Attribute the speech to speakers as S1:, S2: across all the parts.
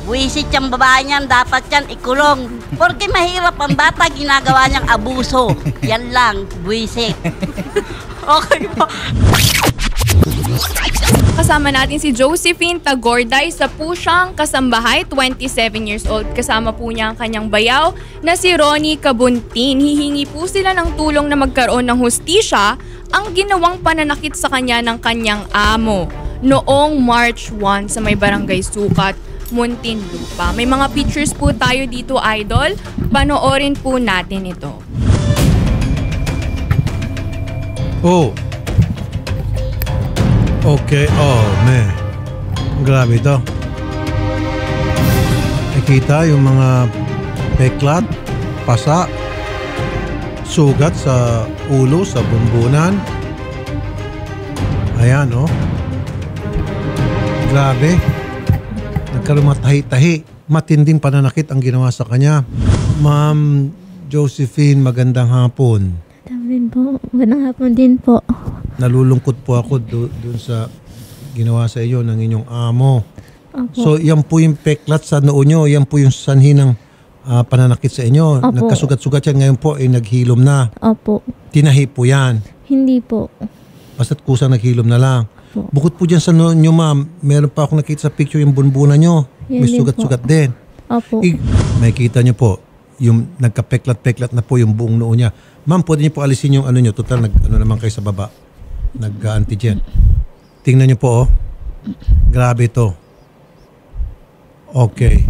S1: Buwisit yung babae niyan, dapat yan ikulong. Porque mahirap ang bata, ginagawa niyang abuso. Yan lang, buwisit. Okay po.
S2: Kasama natin si Josephine Tagorday sa Pusyang Kasambahay, 27 years old. Kasama po niya ang kanyang bayaw na si Ronnie Cabuntin. Hihingi po sila ng tulong na magkaroon ng hustisya ang ginawang pananakit sa kanya ng kanyang amo noong March 1 sa may barangay Sukat, Muntinlupa. May mga pictures po tayo dito, idol. Panoorin po natin ito.
S3: Oh. Okay, oh, man. Grabe ito. Nakita yung mga peklat, pasa, sugat sa ulo, sa bumbunan. Ayan, oh. Grabe. Nagkaroon mga tahi-tahi. Matinding pananakit ang ginawa sa kanya. Ma'am Josephine, magandang hapon.
S4: Din po. Magandang hapon din po.
S3: Nalulungkot po ako doon sa ginawa sa iyo ng inyong amo.
S4: Opo.
S3: So, yan po yung peklat sa noo nyo. Yan po yung sanhi ng pananakit sa inyo.
S4: Opo.
S3: Nagkasugat-sugat yan. Ngayon po ay naghilom na.
S4: Opo.
S3: Tinahi po yan.
S4: Hindi po.
S3: Basta't kusang naghilom na lang.
S4: Opo.
S3: Bukod po dyan sa noo nyo, ma'am, meron pa akong nakita sa picture yung bunbunan nyo.
S4: Yan
S3: May
S4: din
S3: sugat-sugat
S4: po.
S3: din.
S4: Opo.
S3: May kita nyo po, yung nagkapeklat-peklat na po yung buong noo niya. Ma'am, pwede nyo po alisin yung ano nyo. Total, ano naman kayo sa baba. Nag-antigen. Tingnan nyo po, oh. Grabe to. Okay.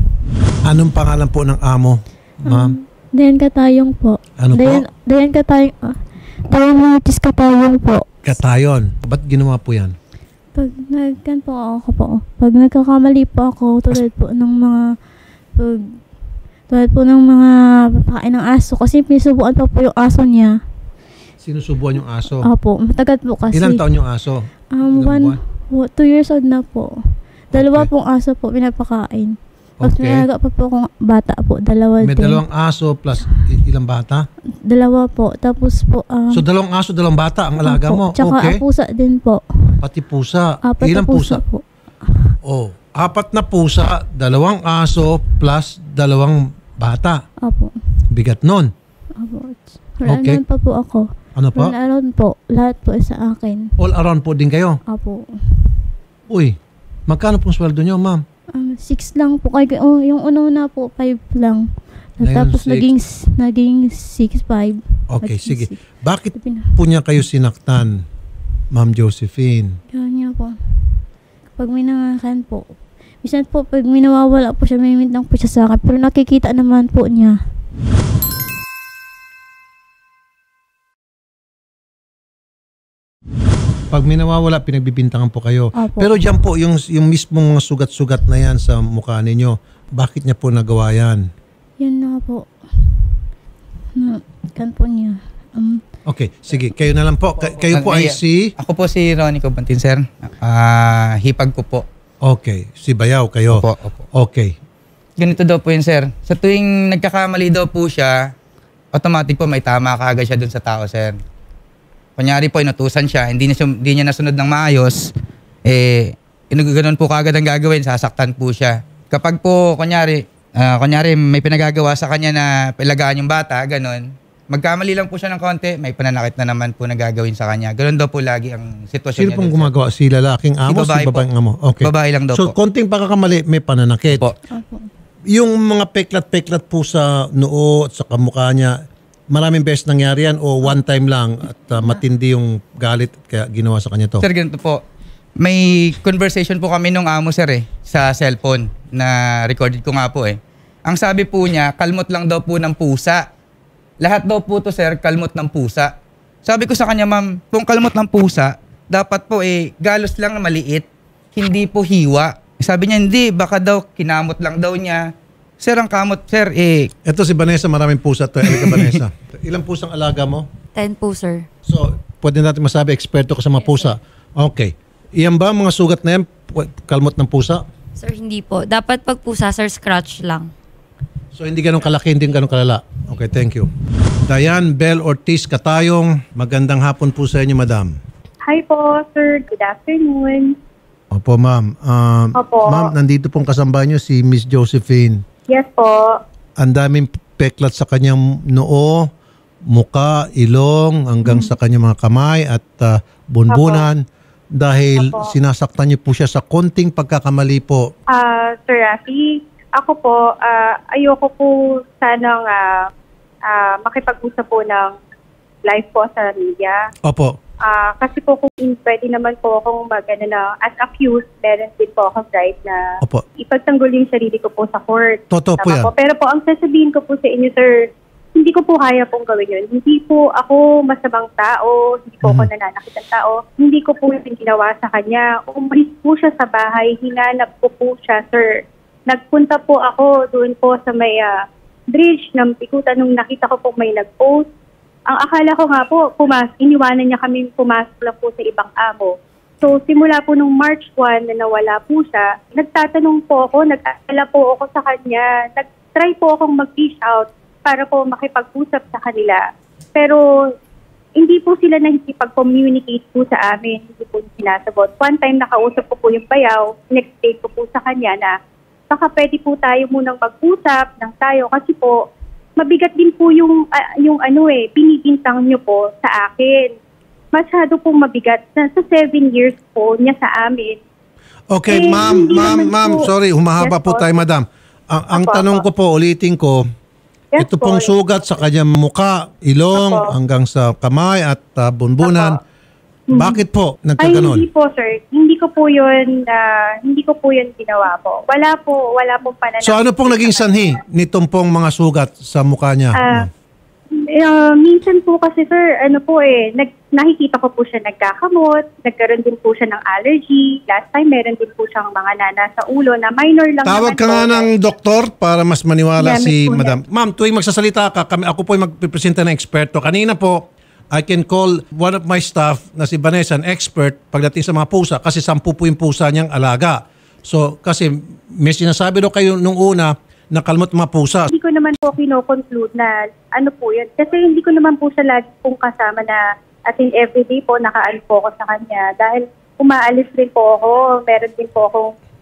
S3: Anong pangalan po ng amo, ma'am?
S4: Dayan Katayong po.
S3: Ano po?
S4: Dayan Katayong. Dayan Martis Katayong po.
S3: Katayon. Ba't ginawa po yan?
S4: Pag nagkan po ako po. Pag nagkakamali po ako, tulad po ng mga pagkain ng aso. Kasi pinasubuan pa po yung aso niya.
S3: Sinusubuan yung aso.
S4: Opo. Matagal po kasi.
S3: Ilang taon yung aso? Ilang buwan?
S4: 2 years old na po. Dalawa
S3: Okay.
S4: pong aso po pinapakain. Pag
S3: Okay.
S4: nalaga pa po akong bata po, dalawa
S3: May
S4: din.
S3: dalawang aso plus ilang bata?
S4: Dalawa po. Tapos po,
S3: So dalawang aso, dalawang bata ang alaga
S4: opo.
S3: mo?
S4: Tsaka
S3: Okay.
S4: pusa din po.
S3: Pati pusa.
S4: 4
S3: Ilang
S4: na pusa po.
S3: Oh, 4 na pusa, dalawang aso plus dalawang bata.
S4: Opo.
S3: Bigat nun.
S4: Opo.
S3: Okay.
S4: Run pa po ako.
S3: Ano po?
S4: Run around po. Lahat po sa akin.
S3: All around po din kayo.
S4: Opo.
S3: Uy, magkano pong sweldo nyo, ma'am?
S4: 6 lang po. Yung una po, 5 lang.
S3: Ngayon,
S4: Tapos
S3: 6.
S4: naging 6, 5.
S3: Okay,
S4: Naging
S3: sige.
S4: 6.
S3: Bakit po niya kayo sinaktan, Ma'am Josephine?
S4: Kanya po. Kapag may nangakan po. Minsan po, pag may nawawala po siya, may mintang po siya sa akin. Pero nakikita naman po niya.
S3: Pag may nawawala, pinagbibintangan po kayo.
S4: Opo.
S3: Pero diyan po, yung mismong mga sugat-sugat na yan sa mukha ninyo, bakit niya po nagawa yan?
S4: Yan na po. Kan po niya.
S3: Okay, sige. Kayo na lang po. Kayo po ay si...
S5: Ako po si Ronnie Cabuntin, sir. Hipag ko po.
S3: Okay. Si Bayaw, kayo.
S5: Opo.
S3: Okay.
S5: Ganito daw po yun, sir. Sa tuwing nagkakamali daw po siya, automatic po may tama kaagad siya dun sa tao, sir. Kunyari po, inutusan siya, hindi niya nasunod ng maayos, ganun po kaagad ang gagawin, sasaktan po siya. Kapag po, kunyari may pinagagawa sa kanya na pilagaan yung bata, ganun, magkamali lang po siya ng konti, may pananakit na naman po na gagawin sa kanya. Ganun daw po lagi ang sitwasyon
S3: Sino
S5: niya.
S3: pong gumagawa? Si lalaking amo, si babaeng amo? Okay.
S5: Babae lang daw
S3: So,
S5: po.
S3: konting pagkakamali, may pananakit.
S5: Po.
S4: Opo.
S3: Yung mga peklat-peklat po sa noo at sa kamukha niya, maraming beses nangyari yan o one time lang at matindi yung galit kaya ginawa sa kanya to?
S5: Sir, ganito po. May conversation po kami nung amo, sir, sa cellphone na recorded ko nga po. Ang sabi po niya, kalmot lang daw po ng pusa. Lahat daw po to, sir, kalmot ng pusa. Sabi ko sa kanya, ma'am, kung kalmot ng pusa, dapat po galos lang na maliit, hindi po hiwa. Sabi niya, hindi, baka daw kinamot lang daw niya. Sir, ang kamot, sir,
S3: Ito si Vanessa, maraming pusa to. Halika, Vanessa. Ilang pusang alaga mo?
S6: 10 po, sir.
S3: So, pwede natin masabi, eksperto ka sa mga pusa. Okay. Iyan ba mga sugat na yan, kalmot ng pusa?
S6: Sir, hindi po. Dapat pag pusa, sir, scratch lang.
S3: So, hindi ganun kalaki, hindi ganun kalala. Okay, thank you. Diane Bel Ortiz Katayong, magandang hapon po sa inyo, madam.
S7: Hi po, sir. Good afternoon.
S3: Opo, ma'am.
S7: Opo.
S3: Ma'am, nandito pong kasama niyo si Miss Josephine.
S7: Yes po.
S3: Ang daming peklat sa kanyang noo, muka, ilong, hanggang sa kanyang mga kamay at bunbunan. Dahil sinasaktan niyo po siya sa konting pagkakamali po.
S7: Sir Rafi, ako po, ayoko po sanang makipag-usap po ng live po sa media.
S3: Opo.
S7: Kasi po kung pwede naman po akong as accused, meron din po akong right na
S3: Opo.
S7: ipagtanggol yung sarili ko po sa court.
S3: Totoo po
S7: Tama
S3: yan.
S7: po. Pero po, ang sasabihin ko po sa inyo, sir, hindi ko po kaya pong gawin yun. Hindi po ako masamang tao, hindi po ako nananakit ng tao. Hindi ko po yung ginawa sa kanya. Umalis po siya sa bahay, hinanap ko po siya, sir. Nagpunta po ako doon po sa may bridge ng Pikutan nung nakita ko po may nag-post. Ang akala ko nga po, iniwanan niya kami pumasok lang po sa ibang amo. So, simula po nung March 1 na nawala po siya, nagtatanong po ako, nag-alala po ako sa kanya, nag-try po akong mag-reach out para po makipag-usap sa kanila. Pero, hindi po sila nakikipag-communicate po sa amin, hindi po sinasagot. One time, nakausap ko po yung bayaw, next-day ko po sa kanya na baka pwede po tayo munang mag-usap ng tayo kasi po, mabigat din po yung binibintang niyo po sa akin. Masyado pong mabigat. Sa 7 years po niya sa amin.
S3: Okay,
S7: Eh,
S3: ma'am,
S7: hindi naman po.
S3: sorry, humahaba
S7: Yes
S3: po
S7: po.
S3: tayo, madam. Ang
S7: Apo,
S3: tanong ko
S7: apo.
S3: po, ulitin ko,
S7: Yes
S3: ito
S7: po.
S3: pong sugat sa kanyang muka, ilong,
S7: Apo.
S3: hanggang sa kamay at bunbunan,
S7: Apo.
S3: bakit po
S7: Ay,
S3: nagkaganon?
S7: hindi po, sir. Hindi ko po yun ginawa po. Wala pong pananakit.
S3: So ano pong naging sanhi nitong pong mga sugat sa mukha niya?
S7: Minsan po kasi, sir, nakikita ko po siya nagkakamot, nagkaroon din po siya ng allergy. Last time, meron din po siyang mga nana sa ulo na minor lang
S3: Tawag
S7: naman
S3: ka
S7: po.
S3: nga ng doktor para mas maniwala
S7: Gamit
S3: si
S7: po
S3: madam. Ma'am, tuwing magsasalita ka, ako po yung magpipresenta ng eksperto. Kanina po, I can call one of my staff na si Vanessa, an expert pagdating sa mga pusa kasi 10 po yung pusa niyang alaga. So, kasi may sinasabi daw kayo nung una na kalmot mga pusa.
S7: Hindi ko naman po kino-conclude na ano po yun. Kasi hindi ko naman po siya lagi pong kasama na as in everyday po naka-ano po ako sa kanya. Dahil umaalis rin po ako.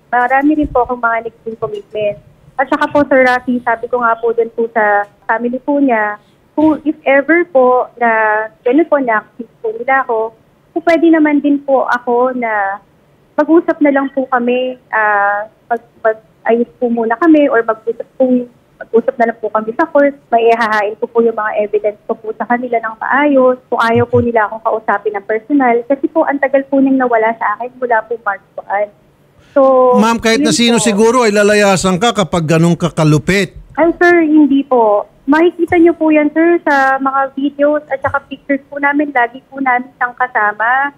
S7: Marami rin po akong mga naging commitment. At saka po, Sir Rafi, sabi ko nga po dun po sa family po niya, kung if ever po na gano'n po na-access po nila ako, kung pwede naman din po ako na mag-usap na lang po kami, ayos po muna kami or mag-usap na lang po kami sa court. May ihahain ko po yung mga evidence ko po sa kanila ng maayos. Kung ayaw po nila akong kausapin ng personal. Kasi po, ang tagal po niyang nawala sa akin mula po March 1. So,
S3: Ma'am, kahit na
S7: yun
S3: sino
S7: po.
S3: siguro ay lalayasan ka kapag ganun ka kalupit.
S7: Ay, sir, hindi po. Makikita niyo po yan, sir, sa mga videos at saka pictures po namin. Lagi po namin siyang kasama.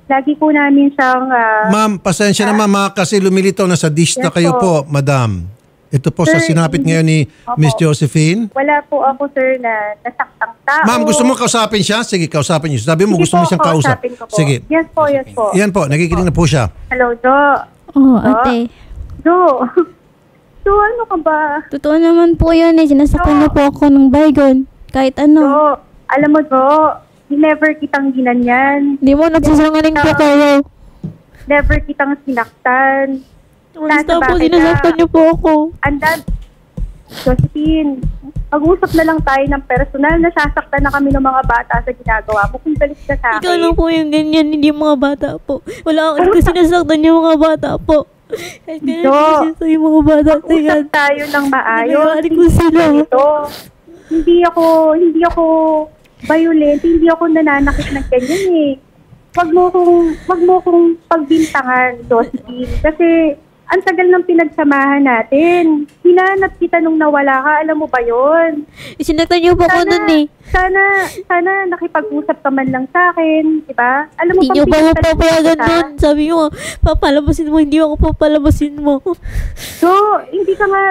S7: Lagi po namin siyang...
S3: Ma'am, pasensya na ma'am kasi lumilitaw na sa dish na
S7: Yes
S3: kayo
S7: po.
S3: po, madam. Ito po sa
S7: Sir,
S3: sinapit ngayon ni
S7: Opo.
S3: Miss Josephine.
S7: Wala po ako, sir, na nasaktang tao.
S3: Ma'am, gusto mo kausapin siya? Sige, kausapin niyo. Sabi mo
S7: Sige
S3: gusto mo
S7: po,
S3: siyang kausap.
S7: kausapin ko po.
S3: Sige.
S7: Yes po, yes po.
S3: Yan po, nakikinig na po siya.
S7: Hello, Jo.
S4: Oo, ate.
S7: Jo. Jo, ano ka ba?
S4: Totoo naman po yan eh. Sinasaktan niyo po ako ng baygon. Kahit ano.
S7: Jo, alam mo, Jo, never kitang ginanyan.
S4: Di mo nagsasangaling po kayo.
S7: Never kitang sinaktan.
S4: Basta po,
S7: bakit
S4: sinasaktan niyo po ako.
S7: Andan, Josephine, mag-usap na lang tayo ng personal. Nasasaktan na kami ng mga bata sa ginagawa mo. Kung galit ka sa akin.
S4: Ikaw lang po yung ganyan, hindi yung mga bata po. Wala akong kasi sinasaktan yung mga bata po. Kahit ganyan
S7: Jo,
S4: kasi yung mga bata na yan.
S7: Usap tayo ng maayos.
S4: Nagagaling ko sila.
S7: Ito, hindi ako violent, hindi ako nananakit ng ganyan eh. Wag mo kong pagbintangan, Josephine. Kasi ang tagal ng pinagsamahan natin. Hinanap kita nung nawala ka, alam mo ba yon?
S4: Isinaktan niyo po ako nun eh.
S7: Sana nakipag-usap ka man lang sa akin, di ba? Alam mo,
S4: Hindi niyo
S7: pag
S4: pa ako
S7: pinagtalunan
S4: papayagan
S7: kita,
S4: nun. Sabi niyo, papalabasin mo, hindi ako papalabasin mo.
S7: So, hindi ka nga,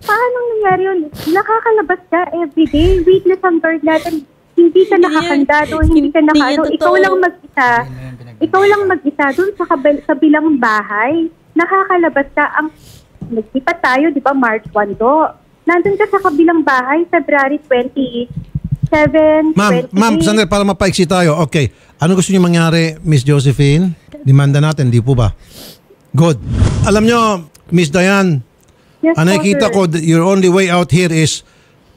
S7: paano nangyari yun? Nakakalabas ka everyday. Witness ang guard natin. Hindi ka nakakanda doon, hindi ka
S4: Hindi
S7: nakano.
S4: yan
S7: Ikaw
S4: totoo.
S7: lang mag-isa. Ikaw lang mag-isa doon sa bilang bahay. Nakakalalabas ka. Nagsipat tayo, di ba, March 1 do. Nandun ka sa kabilang bahay, February 27,
S3: Ma'am, sandali para mapaiksi tayo. Okay. Ano gusto niyo mangyari, Miss Josephine? Demanda natin, di po ba? Good. Alam nyo, Miss Diane,
S7: Yes
S3: ang
S7: po,
S3: nakikita
S7: sir.
S3: ko, your only way out here is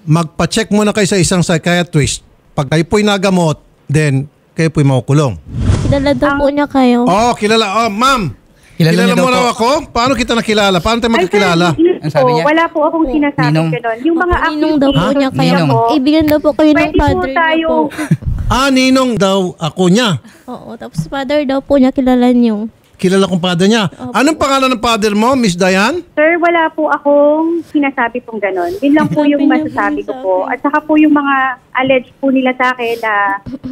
S3: magpa-check muna kayo sa isang psychiatrist. Pag kayo po'y nagamot, then kayo po'y makukulong.
S4: Kilala daw po niya kayo.
S3: Oh, kilala. Oh, ma'am.
S5: Kilala niyo daw
S3: mo raw
S5: po.
S3: ako? Paano kita nakilala? Paano tayo
S7: Ay, sir,
S3: magkakilala?
S7: hindi
S5: Ang sabi
S7: po.
S5: niya?
S7: Wala po akong sinasabi
S5: Ninong.
S7: gano'n. Yung mga
S4: Ninong daw po
S7: activities
S4: niya kayo.
S5: Ninong.
S4: Ibigan daw po kayo ng
S7: Pwede po
S4: father niya
S7: tayo.
S4: po.
S3: Ninong daw ako niya.
S4: Oo, tapos father daw po niya kilala niyo.
S3: Kilala kong father niya. Anong pangalan ng father mo, Miss Diane?
S7: Sir, wala po akong sinasabi pong gano'n. Yun lang po yung
S4: Sabi niya
S7: masasabi
S4: po
S7: ko
S4: sa
S7: po.
S4: akin.
S7: At saka po yung mga alleged po nila sa akin na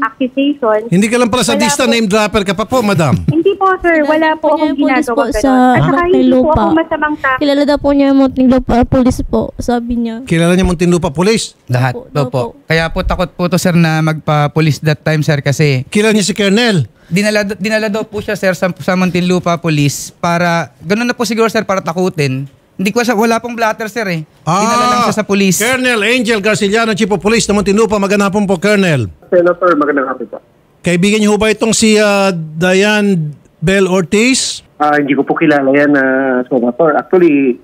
S7: accusation.
S3: Hindi ka lang pala sadista,
S7: Wala po.
S3: name dropper ka pa po, madam.
S7: Hindi po, sir. Wala po akong
S4: Police
S7: ginagawa
S4: po
S7: gano'n.
S4: sa
S7: At saka hindi po
S4: Muntinlupa.
S7: ako masamang tao.
S4: Kilala daw po niya yung Muntinlupa police po, sabi niya.
S3: Kilala niya Muntinlupa Police.
S5: Lahat
S4: Opo,
S5: daw po.
S4: opo.
S5: Kaya po takot po to sir na magpa-police that time sir kasi
S3: Kilala niya si Colonel.
S5: dinala daw po siya sir sa Muntinlupa Police para, ganun na po siguro sir para takutin. Hindi ko siya, wala pong blatter sir eh. Dinala lang siya sa police.
S3: Colonel Angel Garciliano, Chief of Police ng Muntinlupa. Magandang hapon po, Colonel.
S8: Senator, magandang hapon po.
S3: Kaibigan niyo ho ba itong si Diane Bell Ortiz?
S8: Hindi ko po kilala yan, Senator. Actually,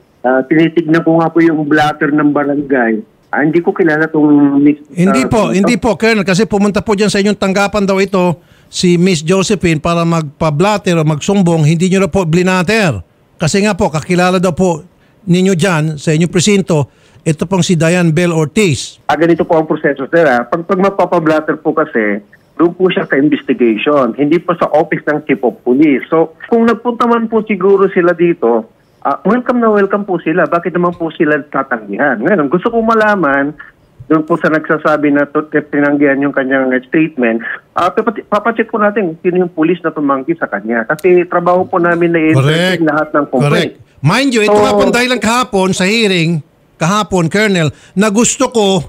S8: tinitignan ko nga po yung blatter ng barangay. Hindi ko kilala itong Miss...
S3: Hindi po, Colonel, kasi pumunta po dyan sa inyong tanggapan daw ito si Miss Josephine para magpa-blatter o magsumbong, hindi nyo na po blinater. Kasi nga po, kakilala daw po ninyo dyan sa inyong presinto, ito pong si Diane Bell Ortiz.
S8: Ganito po ang proseso, sir. Pag mapapablatter po kasi, doon po siya sa investigation, hindi po sa office ng Chief of Police. So, kung nagpunta man po siguro sila dito, welcome na welcome po sila. Bakit naman po sila tatanggihan? Ngayon, gusto ko malaman, doon po sa nagsasabi na tinanggihan yung kanyang statement, papacheck po natin sino yung police na tumanggi sa kanya. Kasi trabaho po namin na i-entertain lahat ng complaint.
S3: Correct. Mind you, ito nga po dahil lang kahapon sa hearing, kahapon, Colonel, na gusto ko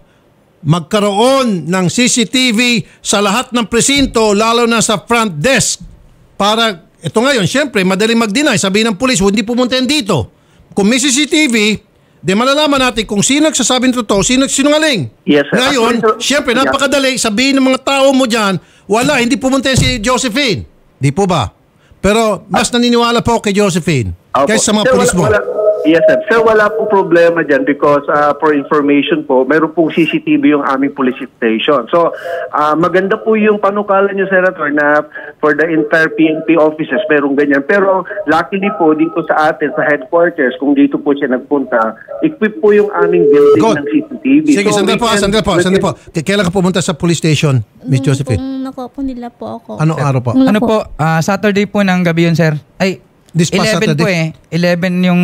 S3: magkaroon ng CCTV sa lahat ng presinto, lalo na sa front desk. Para, ito ngayon, syempre, madaling mag-deny. Sabihin ng police, hindi pumunta yan dito. Kung may CCTV, di malalaman natin kung sino nagsasabi ng totoo, sino sinungaling.
S8: Yes, sir.
S3: Ngayon,
S8: Actually, sir,
S3: syempre, napakadali, sabihin ng mga tao mo dyan, wala, hindi pumunta yan si Josephine. Di po ba? Pero mas naniniwala po kay Josephine kaysa sa mga
S8: Sir,
S3: police mo.
S8: Yes, sir. Sir, wala po problema dyan because for information po, mayroon pong CCTV yung aming police station. So, maganda po yung panukalan nyo, Senator, na for the entire PNP offices, mayroong ganyan. Pero luckily po, dito sa atin, sa headquarters, kung dito po siya nagpunta, equip po yung aming building
S3: Good.
S8: ng CCTV.
S3: Sige, sandali po. Kailan ka pumunta sa police station, Miss Josephine?
S4: Kung nakuha po nila po ako.
S3: Anong araw po?
S5: Ano po, Saturday po ng gabi yun sir. Ay,
S3: This past
S5: 11 po
S3: Saturday?
S5: 11 yung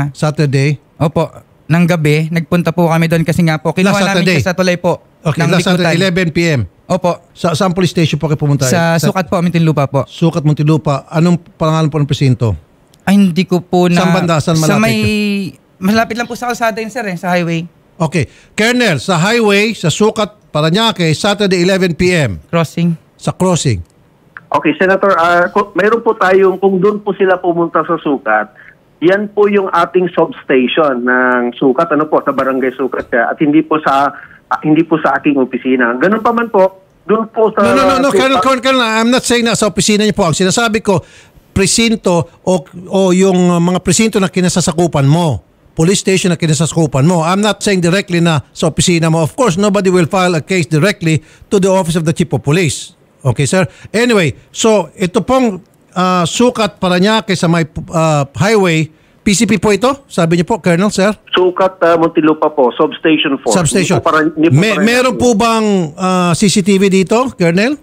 S3: Saturday?
S5: opo, ng gabi, nagpunta po kami doon kasi nga po, kinuha
S3: Last
S5: namin
S3: Saturday?
S5: siya sa tulay po.
S3: Okay,
S5: ng
S3: last Saturday,
S5: Bikutan.
S3: 11 p.m.
S5: Opo,
S3: Saan police station po kayo pumunta?
S5: sa Sukat po, Muntinlupa po.
S3: Sukat, Muntinlupa. Anong pangalan po ng presinto?
S5: Ay, hindi ko po na...
S3: Saan banda? Saan
S5: Sa
S3: malapit
S5: may... Malapit lang po sa kalsada yun sir sa highway.
S3: Okay. Colonel, sa highway, sa Sukat, Parañaque, Saturday, 11 p.m.
S5: Crossing.
S3: Sa crossing.
S8: Okay, Senator, mayroon po tayong, kung doon po sila pumunta sa Sukat, yan po yung ating substation ng Sukat, ano po, sa Barangay Sukat, at hindi po sa aking opisina. Ganun pa man po, doon po sa...
S3: No. Colonel, I'm not saying na sa opisina niyo po. Ang sinasabi ko, presinto o yung mga presinto na kinasasakupan mo. Police station na kinasasakupan mo. I'm not saying directly na sa opisina mo. Of course, nobody will file a case directly to the office of the Chief of Police. Okay, sir? Anyway, so ito pong Sukat, Parañaque sa may highway, PCP po ito? Sabi niyo po, Colonel, sir?
S8: Sukat, Muntinlupa po, Substation 4.
S3: Substation.
S8: Hindi po
S3: Meron po bang CCTV dito, Colonel?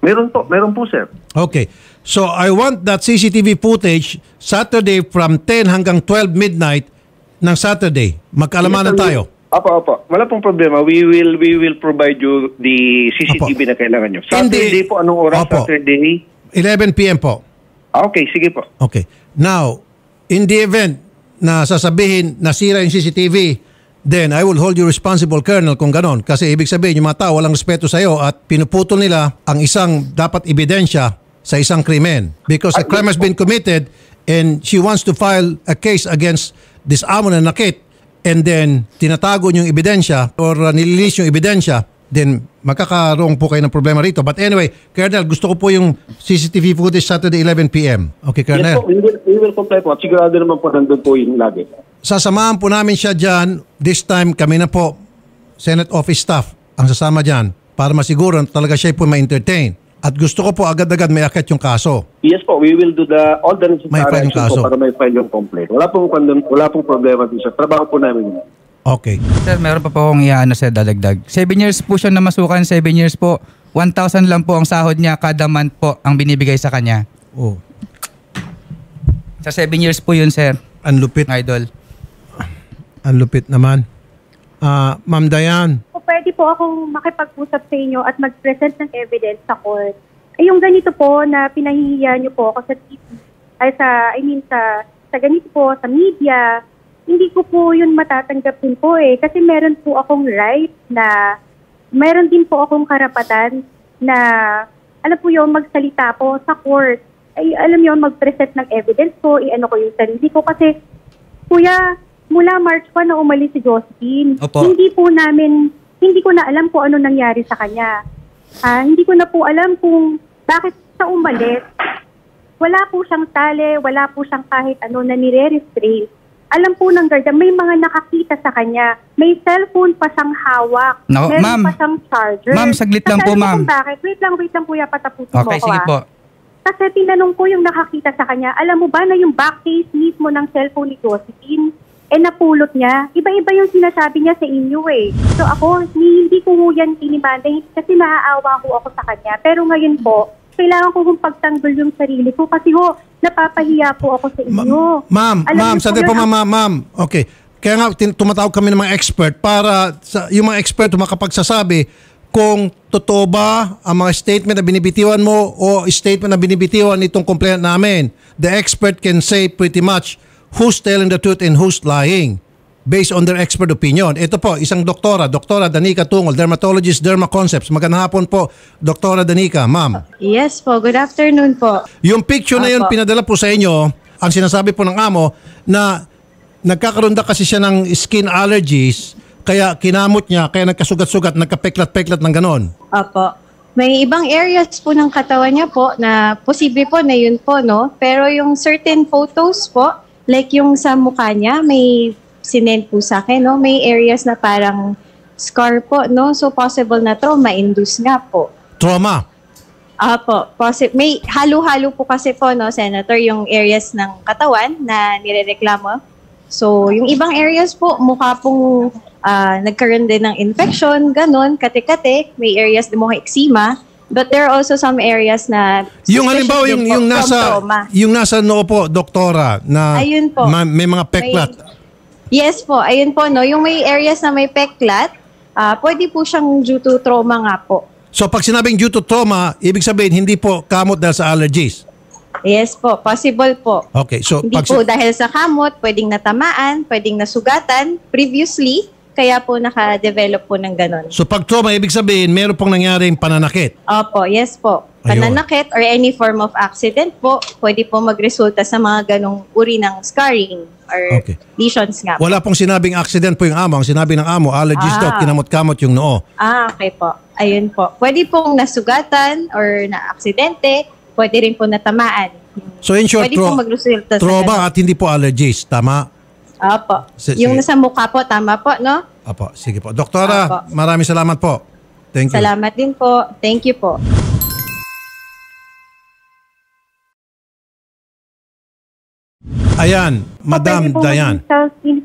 S8: Meron po, sir.
S3: Okay. So I want that CCTV footage Saturday from 10 hanggang 12 midnight ng Saturday. Magkaalamanan tayo.
S8: Opo. Wala pong problema. We will provide you the CCTV na kailangan nyo. Saturday po, anong oras?
S3: Opo.
S8: Saturday?
S3: 11 p.m. po.
S8: Okay, sige po.
S3: Okay. Now, in the event na sasabihin nasira yung CCTV, then I will hold you responsible, Colonel, kung ganon. Kasi ibig sabihin, yung mga tao walang respeto sa iyo at pinuputol nila ang isang dapat ebidensya sa isang krimen. Because a crime has been committed and she wants to file a case against this amo na nakit and then tinatago yung ebidensya or nililis yung ebidensya, then magkakaroon po kayo ng problema rito. But anyway, Colonel, gusto ko po yung CCTV footage Saturday 11 p.m. Okay,
S9: Yes
S3: Colonel?
S9: po, we will comply po. Sigurado naman po nandun po yung lagi.
S3: Sasamahan po namin siya dyan. This time, kami na po, Senate Office staff, ang sasama dyan para masiguro na talaga siya po ma-entertain. At gusto ko po agad-agad may akit yung kaso.
S9: Yes po, we will do all the
S3: May file
S9: necessary
S3: yung
S9: action
S3: kaso.
S9: po para may file yung complaint. Wala pong problema dito. Trabaho po namin.
S3: Okay.
S5: Sir, meron pa po akong iano sir, dadagdag. 7 years po siya namasukan, 7 years po. 1,000 lang po ang sahod niya kada month po ang binibigay sa kanya.
S3: Oh,
S5: Sa 7 years po yun, sir.
S3: ang lupit.
S5: Idol.
S3: Ang lupit naman. Ma'am Dayan,
S7: So, pwede po akong makipag-usap sa inyo at mag-present ng evidence sa court. Ay, yung ganito po na pinahihiya niyo po ako sa TV, sa ganito po, sa media, hindi ko po yun matatanggapin po kasi meron po akong right na, meron din po akong karapatan na, alam po yun, magsalita po sa court. Ay, alam yun, mag-present ng evidence po, i-ano ko yung sarili ko. Kasi, kuya, mula March pa na umalis si Josephine,
S5: Opo.
S7: hindi ko na alam kung ano nangyari sa kanya. Hindi ko na po alam kung bakit sa umalis. Wala po siyang tali, wala po siyang kahit ano na nire-restrain. Alam po ng guardia, may mga nakakita sa kanya. May cellphone pa siyang hawak.
S5: No,
S7: Meron
S5: ma'am.
S7: pa siyang charger.
S5: Ma'am, saglit lang
S7: Kasi
S5: po,
S7: alam mo
S5: ma'am.
S7: kung bakit? Wait lang kuya, patapusin
S5: Okay,
S7: mo ako.
S5: sige po.
S7: Kasi tinanong ko yung nakakita sa kanya, alam mo ba na yung back case mismo ng cellphone ni Josephine, napulot niya. Iba-iba yung sinasabi niya sa inyo So ako, hindi ko yan tinimanda kasi naaawa ko ako sa kanya. Pero ngayon po, kailangan ko kung pagtanggol yung sarili ko kasi napapahiya po ako sa inyo.
S3: Ma'am,
S7: Alam niyo
S3: sandali po
S7: yun,
S3: ma'am. Okay. Kaya nga tumatawag kami ng mga expert para yung mga expert makapagsasabi kung totoo ba ang mga statement na binibitiwan mo o statement na binibitiwan nitong complainant namin. The expert can say pretty much who's telling the truth and who's lying based on their expert opinion. Ito po, isang Doktora Danica Tungol, dermatologist, Derma Concepts. Magandang hapon po, Doktora Danica, ma'am.
S10: Yes po, good afternoon po.
S3: Yung picture na yun,
S10: Opo.
S3: pinadala po sa inyo, ang sinasabi po ng amo na nagkakaroon daw kasi siya ng skin allergies, kaya kinamot niya, kaya nagkasugat-sugat, nagkapeklat-peklat ng ganon.
S10: Opo. May ibang areas po ng katawan niya po na posible po na yun po, no? Pero yung certain photos po, like yung sa mukha niya, may sinend po sa akin, no? May areas na parang scar po, no? So possible na trauma-induce nga po.
S3: Trauma.
S10: Opo, may halo-halo po kasi po, no, Senator, yung areas ng katawan na nirereklamo. So, yung ibang areas po, mukha pong nagkaroon din ng infection, ganon, kate-kate, may areas din mukha eczema, but there are also some areas na
S3: Yung halimbawa,
S10: suspicious din
S3: yung
S10: po from
S3: nasa
S10: trauma.
S3: yung nasa noo po, Doktora, na
S10: Ayun po.
S3: may mga peklat.
S10: Yes po, ayun po, no, yung may areas na may peklat, pwede po siyang due to trauma nga po.
S3: So pag sinabing due to trauma, ibig sabihin hindi po kamot dahil sa allergies.
S10: Yes po, possible po.
S3: Okay, so
S10: Hindi
S3: pag
S10: po dahil sa kamot, pwedeng natamaan, pwedeng nasugatan previously, kaya po naka-develop po ng ganon.
S3: so pag trauma, ibig sabihin meron pong nangyaring pananakit.
S10: Opo, yes po.
S3: Ayun.
S10: Pananakit or any form of accident po, pwede po magresulta sa mga ganong uri ng scarring or
S3: Okay.
S10: lesions nga po.
S3: Wala pong sinabing accident po yung amo. Ang sinabi ng amo, allergies daw, kinamot-kamot yung noo.
S10: Okay po. Ayun po. Pwede pong nasugatan or na-aksidente, pwede rin po natamaan.
S3: So in short,
S10: Pwede po magresulta sa
S3: trauma at hindi po allergies. Tama?
S10: Opo.
S3: Sige.
S10: Yung nasa mukha po, tama po, no?
S3: Apo, sige po. Doktora,
S10: Apo.
S3: maraming salamat po. Thank you.
S10: Salamat din po. Thank you po.
S3: Ayan, Madam
S7: Pwede po
S3: Dayan.
S7: maging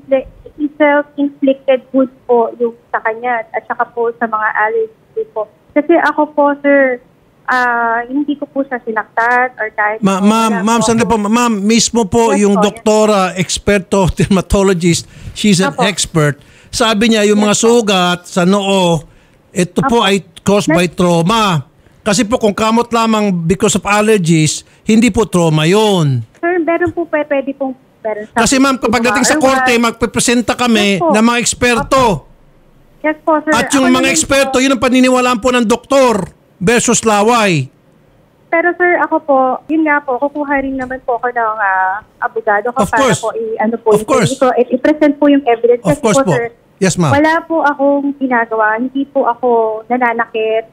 S7: self-inflicted wound po yung sa kanya at saka po sa mga allergies po. Kasi ako po, sir, hindi ko po siya sinaktan or kahit...
S3: Ma'am, sandali po. Ma'am, mismo po
S7: Yes
S3: yung
S7: po,
S3: doktora, experto, dermatologist, she's an
S7: Apo.
S3: expert. Sabi niya, yung mga sugat sa noo, ito po ay caused by trauma. Kasi po kung kamot lamang because of allergies, hindi po trauma yun.
S7: Sir, meron po pwede pong...
S3: Kasi ma'am, kapag dating sa korte, magpipresenta kami
S7: Yes po.
S3: ng mga eksperto.
S7: Yes po, sir.
S3: At yung
S7: Ako
S3: mga
S7: naman
S3: eksperto,
S7: po-
S3: yun ang paniniwalaan po ng doktor versus laway.
S7: Pero sir, ako po, yun nga po, kukuha rin naman po ako ng abogado ko
S3: Of
S7: para
S3: course.
S7: po
S3: Of course.
S7: i-present po yung evidence.
S3: Of
S7: Kasi
S3: course po.
S7: sir,
S3: Yes, ma'am.
S7: Wala po akong ginagawa. Hindi po ako nananakit.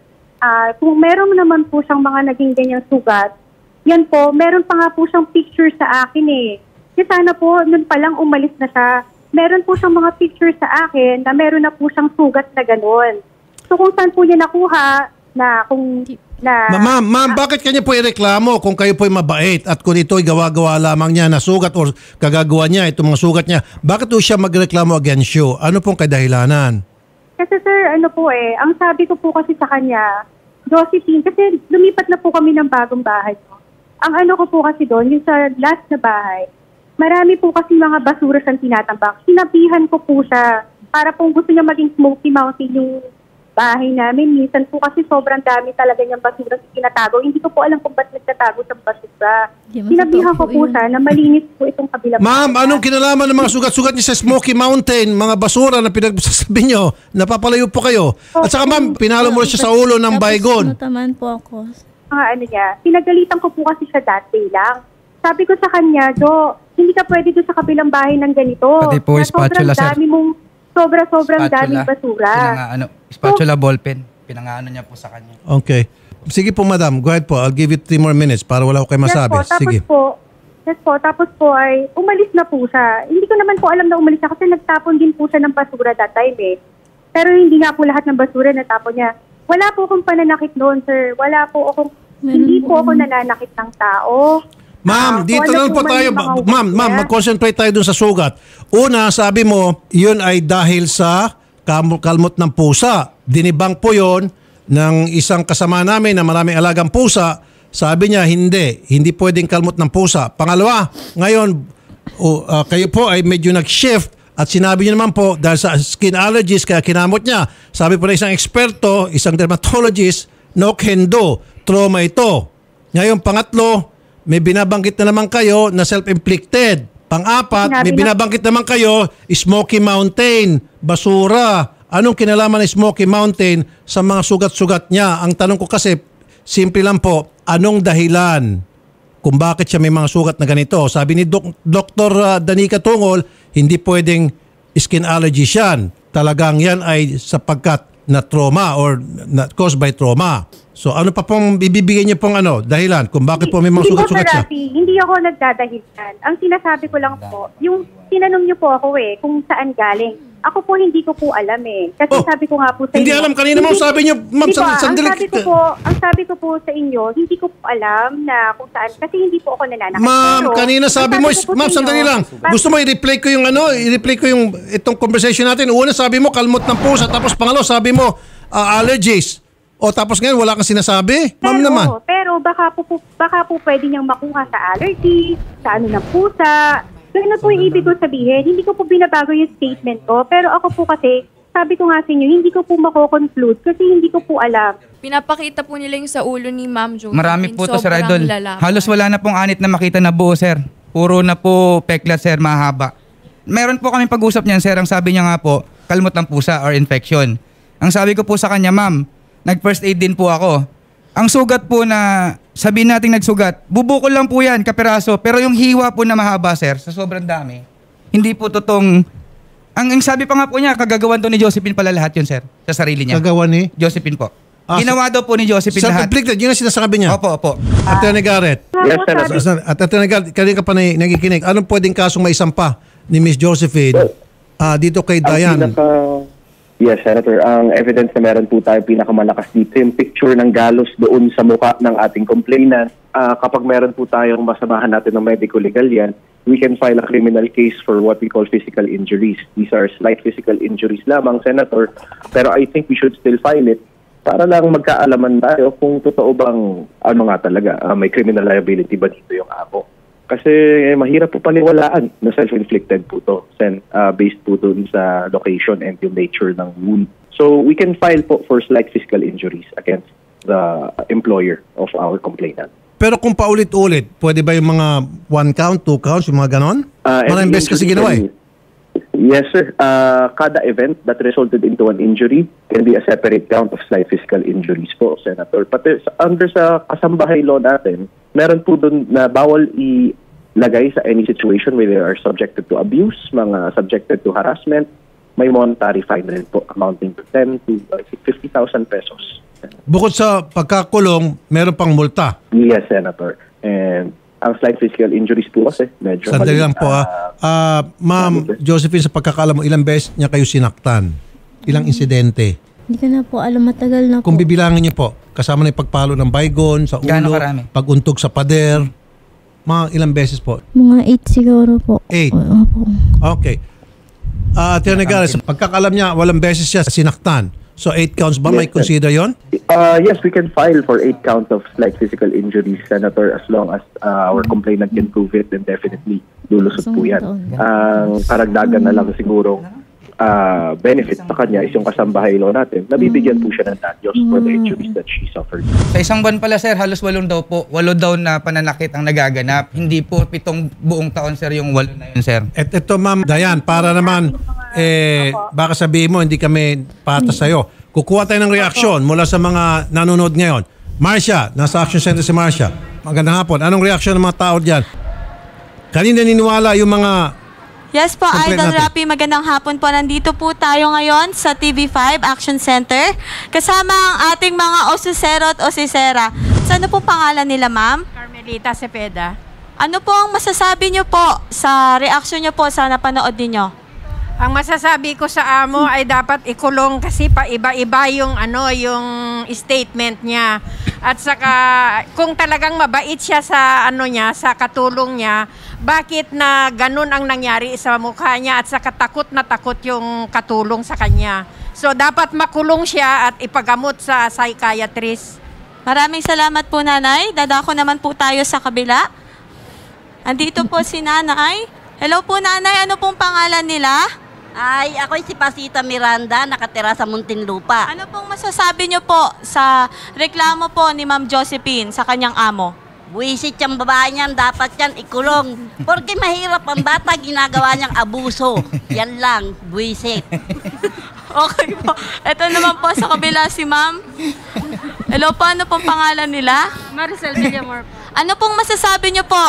S7: Kung meron naman po siyang mga naging ganyang sugat, yan po, meron pa nga po siyang picture sa akin eh. Kasi sana po, nun pa lang umalis na siya. Meron po siyang mga picture sa akin na meron na po siyang sugat na gano'n. So kung saan po niya nakuha na kung na...
S3: Ma'am, bakit kanya po ireklamo kung kayo po ay mabait at kung ito'y gawa-gawa lamang niya na sugat o kagagawa niya, itong mga sugat niya, bakit po siya magreklamo against you? Ano pong kadahilanan?
S7: Kasi sir, ano po ang sabi ko po kasi sa kanya, Josephine, kasi lumipat na po kami ng bagong bahay. Ang ano ko po kasi doon, yung sa last na bahay, marami po kasi mga basura siyang tinatambak. Sinabihan ko po siya para kung gusto niya maging Smoky Mountain yung bahay namin. Minsan po kasi sobrang dami talaga niyang basura sa tinatago. Hindi ko po alam kung ba't nagtatago sa basura. Sinabihan ko po siya na malinis po itong kabilang.
S3: Ma'am, anong kinalaman ng mga sugat-sugat niya sa Smoky Mountain, mga basura na pinagsasabi niyo? Napapalayo po kayo. At saka ma'am, pinalo mo siya sa ulo ng baygon.
S4: Nataman po ako.
S7: Ano niya, pinagalitan ko po kasi siya that day lang. Sabi ko sa kanya, Jo, hindi ka pwede doon sa kabilang bahay ng ganito.
S5: Pati po spatula, sir.
S7: Sobrang daming basura.
S5: Spatula, ballpen. Pinangaano niya po sa kanya.
S3: Okay. Sige po, madam. Go ahead po. I'll give you 3 more minutes para wala ko kayo masabi. Sige.
S7: Tapos po ay umalis na po siya. Hindi ko naman po alam na umalis siya kasi nagtapon din po siya ng basura that time eh. Pero hindi nga po lahat ng basura natapon niya. Wala po akong pananakit noon, sir. Hindi po ako nananakit ng tao.
S3: Ma'am, dito lang po tayo. Ma'am, mag-concentrate tayo dun sa sugat. Una, sabi mo, yun ay dahil sa kalmot ng pusa. Dinibang po yun ng isang kasama namin na maraming alagang pusa. Sabi niya, hindi pwedeng kalmot ng pusa. Pangalawa, ngayon, kayo po ay medyo nag-shift at sinabi niyo naman po, dahil sa skin allergies, kaya kinamot niya. Sabi po na isang eksperto, isang dermatologist, no can do. Trauma ito. Ngayon, pangatlo, may binabanggit na naman kayo na self-inflicted. Pang-apat, may binabanggit naman kayo, Smoky Mountain, basura. Anong kinalaman ng Smoky Mountain sa mga sugat-sugat niya? Ang tanong ko kasi, simple lang po, anong dahilan kung bakit siya may mga sugat na ganito? Sabi ni Dr. Danica Tungol, hindi pwedeng skin allergy yan. Talagang yan ay sapagkat na trauma or caused by trauma. So ano pa pong bibigyan niyo pong dahilan kung bakit po may mga sugat-sugat siya?
S7: Hindi ako nagdadahilan. Ang sinasabi ko lang po, yung tinanong niyo po ako kung saan galing. Ako po hindi ko po alam Kasi sabi ko nga po sa inyo.
S3: Hindi alam kanina mo sabi niyo, ma'am, sandali.
S7: Ang sabi ko po sa inyo, hindi ko po alam na kung saan kasi hindi po ako nananakit.
S3: Ma'am, kanina sabi mo, ma'am, sandali lang. Gusto mo i-replay ko yung i-replay ko yung itong conversation natin. Una sabi mo kalmot ng pusa, tapos pangalo sabi mo allergies. O tapos ngayon wala kang sinasabi? Ma'am naman.
S7: Pero baka po pwede niyang makuha sa allergy, sa ng pusa. So ano po yung ibig ko sabihin? Hindi ko po binabago yung statement ko. Pero ako po kasi, sabi ko nga sa inyo, hindi ko po mako-conclude kasi hindi ko po alam.
S2: Pinapakita po nila yung sa ulo ni Ma'am Josephine.
S5: Marami po to, Sir
S2: Sobrang
S5: Idol.
S2: lalaki.
S5: Halos wala na pong anit na makita na buo, sir. Puro na po peklat, sir, mahaba. Meron po kami pag-usap niyan, sir. Ang sabi niya nga po, kalmot ng pusa or infection. Ang sabi ko po sa kanya, ma'am, nag-first aid din po ako. Ang sugat po na sabihin natin nagsugat, bubukol lang po yan, kapiraso. Pero yung hiwa po na mahaba, sir, sa sobrang dami, hindi po totoong... Ang sabi pa nga po niya, kagagawan to ni Josephine pala lahat yun, sir, sa sarili niya.
S3: Kagawa ni?
S5: Josephine po. Ginawa daw po ni Josephine lahat.
S3: Self-inflicted, yun ang sinasabi niya.
S5: Opo.
S3: Attorney Garrett.
S9: Yes, Senator.
S3: At Attorney Garrett, kanina ka pa nagikinig. Anong pwedeng kasong maisampa ni Miss Josephine dito kay Diane?
S9: Yes, Senator. Ang evidence na meron po tayo pinakamalakas dito, yung picture ng galos doon sa mukha ng ating complainant. Kapag meron po tayong masamahan natin ng medical legal yan, we can file a criminal case for what we call physical injuries. These are slight physical injuries lamang, Senator. Pero I think we should still file it para lang magkaalaman tayo kung totoo bang may criminal liability ba dito yung ako. Kasi mahirap po paniwalaan na self-inflicted po to, based po dun sa location and yung nature ng wound. So we can file po for slight physical injuries against the employer of our complainant.
S3: Pero kung paulit-ulit, pwede ba yung mga 1 count, 2 counts, yung mga ganon? Maraming beses kasi ginawa
S9: Yes, sir. Kada event that resulted into an injury can be a separate count of slight physical injuries po, Senator. Pati under sa kasambahay law natin, meron po doon na bawal ilagay sa any situation where they are subjected to abuse, mga subjected to harassment, may monetary fine rin po amounting to 10 to 50,000 pesos.
S3: Bukod sa pagkakulong, meron pang multa.
S9: Yes, Senator. And ang slight physical injuries po kasi medyo...
S3: Sandali lang po Ma'am Josephine, sa pagkakaalam mo, ilang beses niya kayo sinaktan? Ilang insidente?
S4: Hindi ko na po alam, matagal na po.
S3: Kung bibilangin niyo po, kasama na yung pagpalo ng baygon sa
S5: Gaano
S3: ulo,
S5: karami?
S3: paguntog sa pader, mga ilang beses po?
S4: Mga 8 siguro po.
S3: 8?
S4: Opo.
S3: Okay. Attorney Garrett, sa pagkakaalam niya, walang beses siya sinaktan. So 8 counts ba?
S9: Yes,
S3: May consider yon?
S9: Yes, we can file for 8 counts of slight physical injuries, Senator, as long as our complainant can prove it, then definitely lulusot po yan. Ang karagdagan na lang siguro benefit sa kanya is yung kasambahay law natin. Nabibigyan po siya ng daños for the injuries that she suffered.
S5: Sa isang buwan pala, sir, halos 8 daw na pananakit ang nagaganap. Hindi po 7 buong taon, sir, yung 8 na yun, sir.
S3: At ito, Ma'am Dayan, para naman, baka sabihin mo, hindi kami patas sa'yo. Kukuha tayo ng reaksyon mula sa mga nanonood ngayon. Marcia, nasa Action Center si Marcia. Magandang hapon. Anong reaksyon ng mga tao dyan? Kanina niniwala yung mga...
S11: Yes po,
S3: Complaint
S11: Idol
S3: natin.
S11: Rapi, magandang hapon po. Nandito po tayo ngayon sa TV5 Action Center. Kasama ang ating mga osisero at osisera. Sa ano po pangalan nila, ma'am?
S12: Carmelita Cepeda.
S11: Ano po ang masasabi niyo po sa reaksyon niyo po sa napanood niyo?
S12: Ang masasabi ko sa amo ay dapat ikulong kasi paiba-iba yung yung statement niya. At saka kung talagang mabait siya sa sa katulong niya, bakit na ganun ang nangyari sa mukha niya at saka takot na takot yung katulong sa kanya. So dapat makulong siya at ipagamot sa psychiatrist.
S11: Maraming salamat po, nanay. Dadako naman po tayo sa kabila. Andito po si nanay. Hello po, nanay. Ano pong pangalan nila?
S1: Ay, ako'y si Pasita Miranda, nakatira sa Muntinlupa.
S11: Ano pong masasabi niyo po sa reklamo po ni Ma'am Josephine sa kanyang amo?
S1: Buwisit yung babae niyan, dapat yan ikulong. Porque mahirap ang bata, ginagawa niyang abuso. Yan lang, buwisit.
S11: Okay po. Ito naman po sa kabila si Ma'am. Hello po, ano pong pangalan nila?
S12: Maricel Villamor po.
S11: Ano pong masasabi niyo po?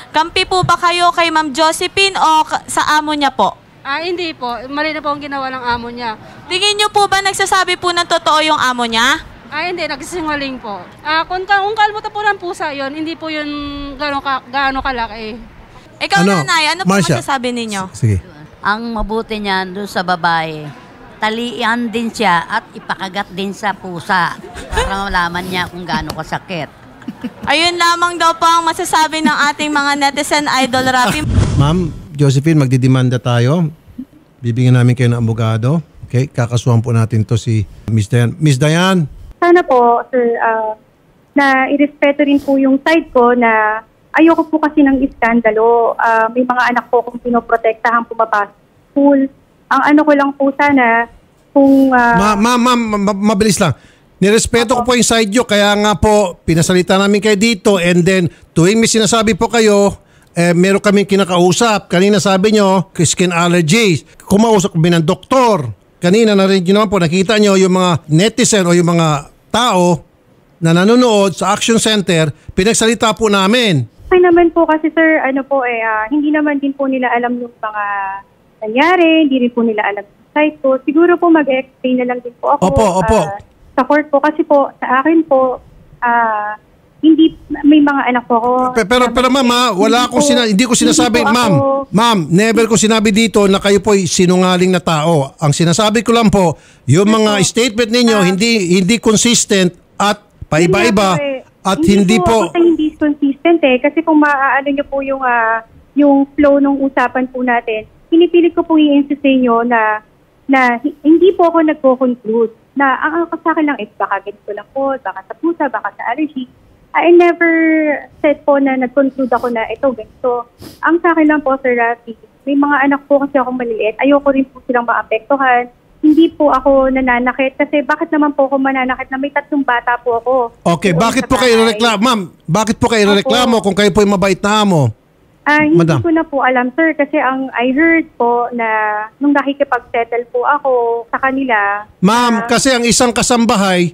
S11: Kampi po ba kayo kay Ma'am Josephine o sa amo niya po?
S12: Hindi po. Mali na po ang ginawa ng amo niya.
S11: Tingin niyo po ba nagsasabi po ng totoo yung amo niya?
S12: Hindi. Nagsisingaling po. Kung kalmo po ng pusa yon, hindi po yun gaano kalaki.
S11: Ikaw, nanay, ano po
S3: Marcia,
S11: masasabi ninyo?
S3: Sige.
S13: Ang mabuti niyan doon sa babae, talian din siya at ipakagat din sa pusa para malaman niya kung gaano kasakit.
S11: Ayun lamang daw po ang masasabi ng ating mga netizen, Idol Rapi.
S3: Ma'am Josephine, magdidemanda tayo. Bibigyan namin kayo ng abogado. Okay? Kakasuhan po natin to si Miss Dayan. Miss Dayan!
S7: Sana po, sir, na irespeto rin po yung side ko na ayoko po kasi ng iskandalo. May mga anak po kung pinoprotektahan pumapasok sa school. Ang ano ko lang po sana, kung...
S3: Ma'am, mabilis lang. Nirespeto ko po yung side nyo, kaya nga po, pinasalita namin kayo dito, and then, tuwing may sinasabi po kayo, meron kaming kinakausap. Kanina sabi nyo, skin allergies. Kumausap kami ng doktor. Kanina narinig nyo naman po, nakita nyo yung mga netizen o yung mga tao na nanonood sa Action Center, pinagsalita po namin.
S7: Okay naman po kasi sir, hindi naman din po nila alam yung mga nangyari, hindi rin po nila alam yung site ko. Siguro po mag-explain na lang din po ako.
S3: Opo.
S7: Sa court po kasi po, sa akin po, hindi, may mga anak po ako.
S3: Pero ma'am, wala akong hindi ko sinasabi, ma'am, never ko sinabi dito na kayo po'y sinungaling na tao. Ang sinasabi ko lang po, yung mga statement ninyo hindi consistent at paiba-iba at hindi po.
S7: Hindi consistent kasi kung maaano niyo po yung flow ng usapan po natin, pinipilit ko po i-insist sa inyo na hindi po ako nagko-conclude na ang sa akin lang baka ganito lang po, baka sa pusa, baka sa allergy. I never said po na nag-conclude ako na ito, ganito. Ang sa akin lang po, Sir Rafi, may mga anak po kasi ako maliliit. Ayoko rin po silang maapektuhan. Hindi po ako nananakit kasi bakit naman po ako mananakit na may 3 bata po ako. Okay,
S3: bakit po kayo reklamo? Ma'am, bakit po kayo reklamo kung kayo po yung mabait na amo?
S7: Hindi ko na po alam, sir, kasi ang I heard po na nung nakikipag-settle po ako sa kanila.
S3: Ma'am, kasi ang isang kasambahay,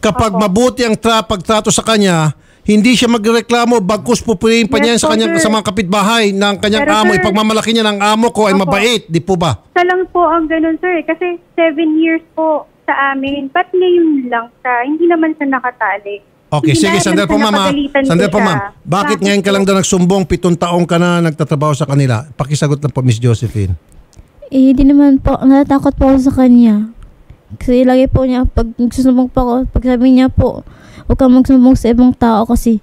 S3: kapag mabuti ang pagtrato sa kanya, hindi siya magreklamo, bagkus pupiliin pa niya
S7: Yes
S3: sa
S7: po,
S3: kanyang
S7: sir.
S3: sa mga kapitbahay ng kanyang
S7: Pero,
S3: amo.
S7: sir,
S3: Ipagmamalaki niya ng amo ko ay
S7: Opo.
S3: mabait, di po ba?
S7: Isa lang po ang ganun, sir. Kasi 7 years po sa amin. Ba't ngayon lang siya? Hindi naman siya nakatali.
S3: Okay,
S7: Hindi
S3: sige,
S7: naman
S3: sandali
S7: siya
S3: po ma'am.
S7: napagalitan ko
S3: Sandali po
S7: siya.
S3: ma'am. Bakit ngayon ka lang daw nagsumbong, 7 taong ka na nagtatrabaho sa kanila? Pakisagot lang po, Miss Josephine.
S4: Hindi naman po, natatakot po ako sa kanya. Kasi lagi po niya, pag nagsusumbong po ako, pag sabi niya po, huwag kang magsumbong sa ibang tao kasi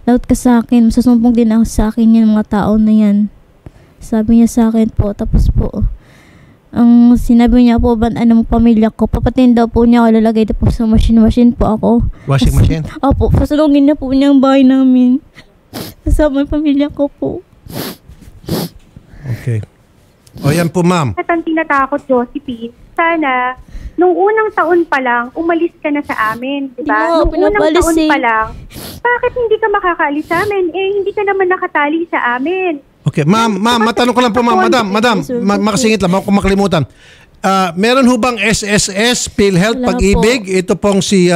S4: laut ka sa akin, masusumbong din ako sa akin yung mga tao na yan. Sabi niya sa akin po, tapos po, ang sinabi niya po, ano mo pamilya ko, papatin daw po niya ako, lalagay daw po sa machine po ako.
S3: Washing machine?
S4: Opo, pasulungin na po niya ang bahay namin. Kasama yung pamilya ko po.
S3: Okay. O yan po ma'am.
S7: At ang tinatakot, Josephine, sana, nung unang taon pa lang, umalis ka na sa amin, di ba?
S4: Di mo,
S7: Nung unang
S4: pinapalis
S7: taon
S4: eh.
S7: pa lang, bakit hindi ka makakaalis sa amin? Eh, hindi ka naman nakatali sa amin.
S3: Okay, ma'am, matanong ko lang po ma'am, madam, makasingit lang, ako makalimutan. Meron ho bang SSS, PhilHealth,
S4: Wala
S3: Pag-ibig? Ito pong si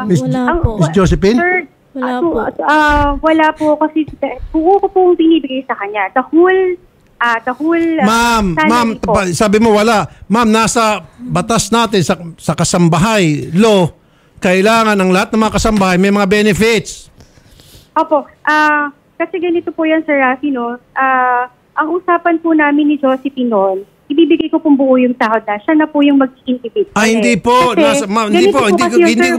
S3: Miss,
S4: Wala po.
S3: Miss Josephine?
S7: Sir,
S4: Wala po.
S7: wala po kasi buo ko pong binibigay sa kanya. The whole
S3: Ma'am,
S7: salary po.
S3: sabi mo wala. Ma'am, nasa batas natin sa kasambahay law, kailangan ng lahat ng mga kasambahay may mga benefits.
S7: Opo. Kasi ganito po yan, Sir Rafi, no? Ang usapan po namin ni Josephine noon, ibibigay ko pong buo yung sahod na. Siya na po yung mag-indicate.
S3: Hindi po. Ma'am, hindi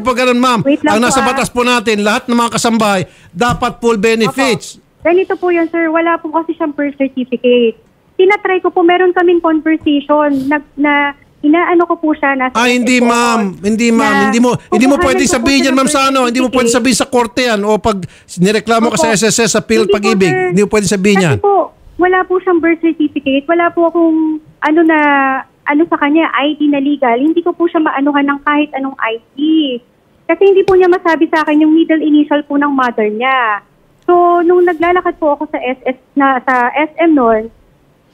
S3: po ganoon, ma'am.
S7: Wait lang
S3: Ang nasa
S7: po,
S3: batas po natin, lahat ng mga kasambahay dapat full benefits.
S7: Ganito po yan, sir. Wala po kasi siyang birth certificate. Tinatry ko po, meron kaming conversation na inaano ko po siya.
S3: Hindi ma'am. Hindi mo pwedeng sabihin yan, ma'am, sa ano. Hindi mo pwedeng sabihin sa korte yan o pag nireklamo ka sa SSS sa PhilHealth Pag-ibig. Hindi mo pwedeng sabihin yan.
S7: Kasi po, wala po siyang birth certificate. Wala po akong ano sa kanya, ID na legal. Hindi ko po siya maanuhan ng kahit anong ID. Kasi hindi po niya masabi sa akin yung middle initial po ng mother niya. So, nung naglalakad po ako sa SM noon,